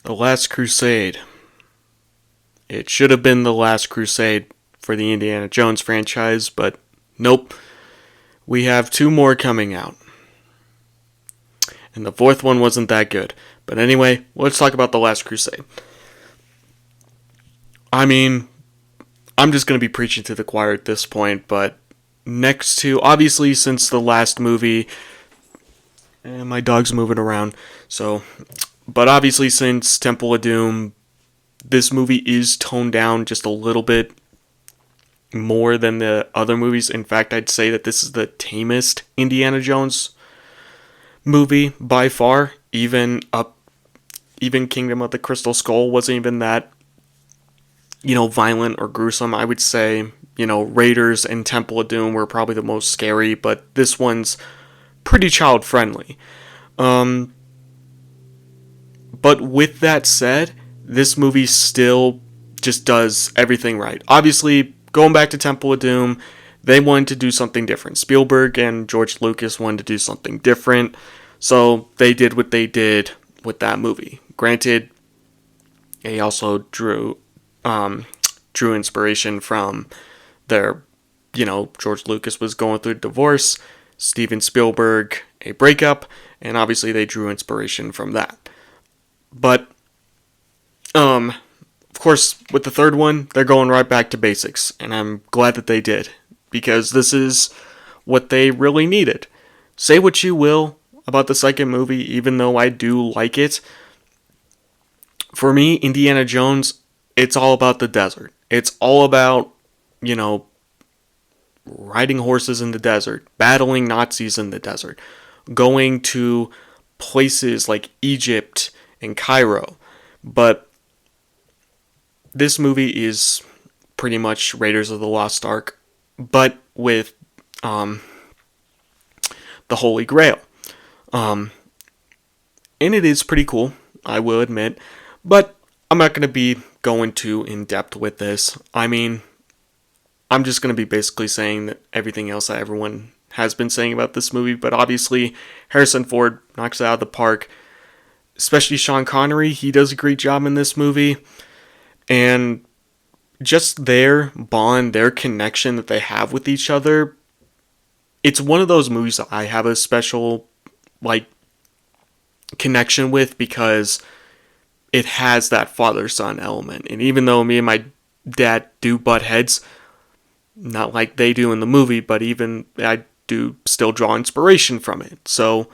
The Last Crusade. It should have been The Last Crusade for the Indiana Jones franchise, but nope. We have two more coming out. And the fourth one wasn't that good. But anyway, let's talk about The Last Crusade. I mean, I'm just going to be preaching to the choir at this point, but next to, obviously, since the last movie, and my dog's moving around, but obviously, since Temple of Doom, this movie is toned down just a little bit more than the other movies. In fact, I'd say that this is the tamest Indiana Jones movie by far. Even Kingdom of the Crystal Skull wasn't even that, violent or gruesome. I would say, Raiders and Temple of Doom were probably the most scary, but this one's pretty child friendly. But with that said, this movie still just does everything right. Obviously, going back to Temple of Doom, they wanted to do something different. Spielberg and George Lucas wanted to do something different, so they did what they did with that movie. Granted, they also drew inspiration from their, George Lucas was going through a divorce, Steven Spielberg a breakup, and obviously they drew inspiration from that. But of course, with the third one, they're going right back to basics, and I'm glad that they did, because this is what they really needed. Say what you will about the second movie, even though I do like it. For me, Indiana Jones, it's all about the desert. It's all about, riding horses in the desert, battling Nazis in the desert, going to places like Egypt and Cairo. But this movie is pretty much Raiders of the Lost Ark, but with the Holy Grail. And it is pretty cool, I will admit, but I'm not going to be going too in-depth with this. I mean, I'm just going to be basically saying that everything else that everyone has been saying about this movie, but obviously Harrison Ford knocks it out of the park, especially Sean Connery. He does a great job in this movie, and just their bond, their connection that they have with each other, it's one of those movies that I have a special, connection with, because it has that father-son element. And even though me and my dad do butt heads, not like they do in the movie, but even I do still draw inspiration from it. So,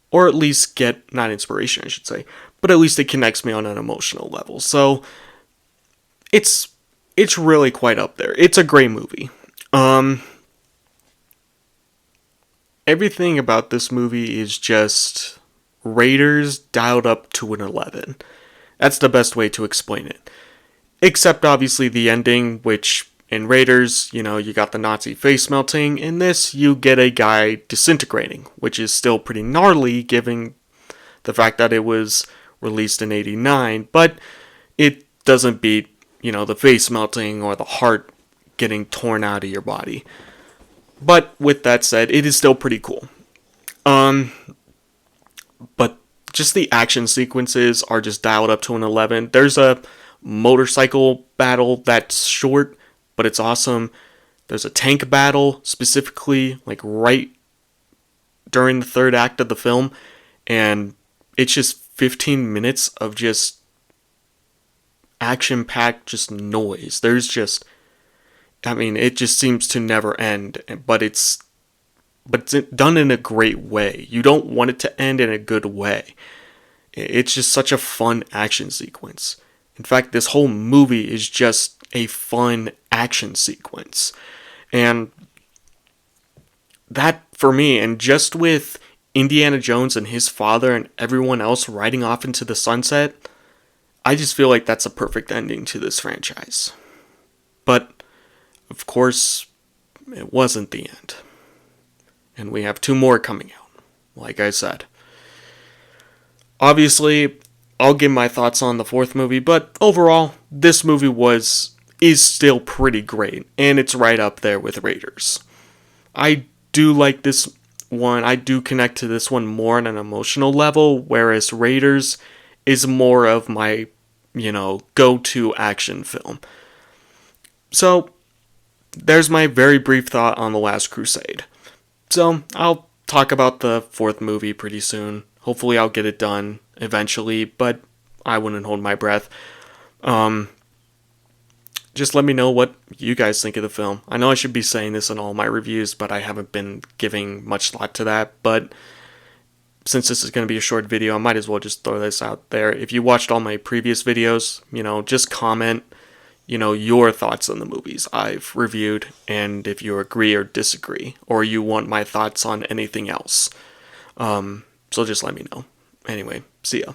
or at least get, not inspiration I should say, but at least it connects me on an emotional level. So, it's really quite up there. It's a great movie. Everything about this movie is just Raiders dialed up to an 11. That's the best way to explain it. Except obviously the ending, which in Raiders, you got the Nazi face melting. In this, you get a guy disintegrating, which is still pretty gnarly given the fact that it was released in 89, but it doesn't beat, the face melting or the heart getting torn out of your body. But with that said, it is still pretty cool. But just the action sequences are just dialed up to an 11. There's a motorcycle battle that's short, but it's awesome. There's a tank battle, specifically, right during the third act of the film, and it's just 15 minutes of just action-packed just noise. There's just, it just seems to never end, but it's done in a great way. You don't want it to end in a good way. It's just such a fun action sequence. In fact, this whole movie is just a fun action sequence. And that, for me, and just with Indiana Jones and his father and everyone else riding off into the sunset, I just feel like that's a perfect ending to this franchise. But, of course, it wasn't the end. And we have two more coming out, like I said. Obviously, I'll give my thoughts on the fourth movie, but overall, this movie is still pretty great, and it's right up there with Raiders. I do like this one. I do connect to this one more on an emotional level, whereas Raiders, is more of my, go-to action film. So, there's my very brief thought on The Last Crusade. So, I'll talk about the fourth movie pretty soon. Hopefully, I'll get it done eventually, but I wouldn't hold my breath. Just let me know what you guys think of the film. I know I should be saying this in all my reviews, but I haven't been giving much thought to that. But since this is going to be a short video, I might as well just throw this out there. If you watched all my previous videos, just comment, your thoughts on the movies I've reviewed, and if you agree or disagree, or you want my thoughts on anything else. So just let me know. Anyway, see ya.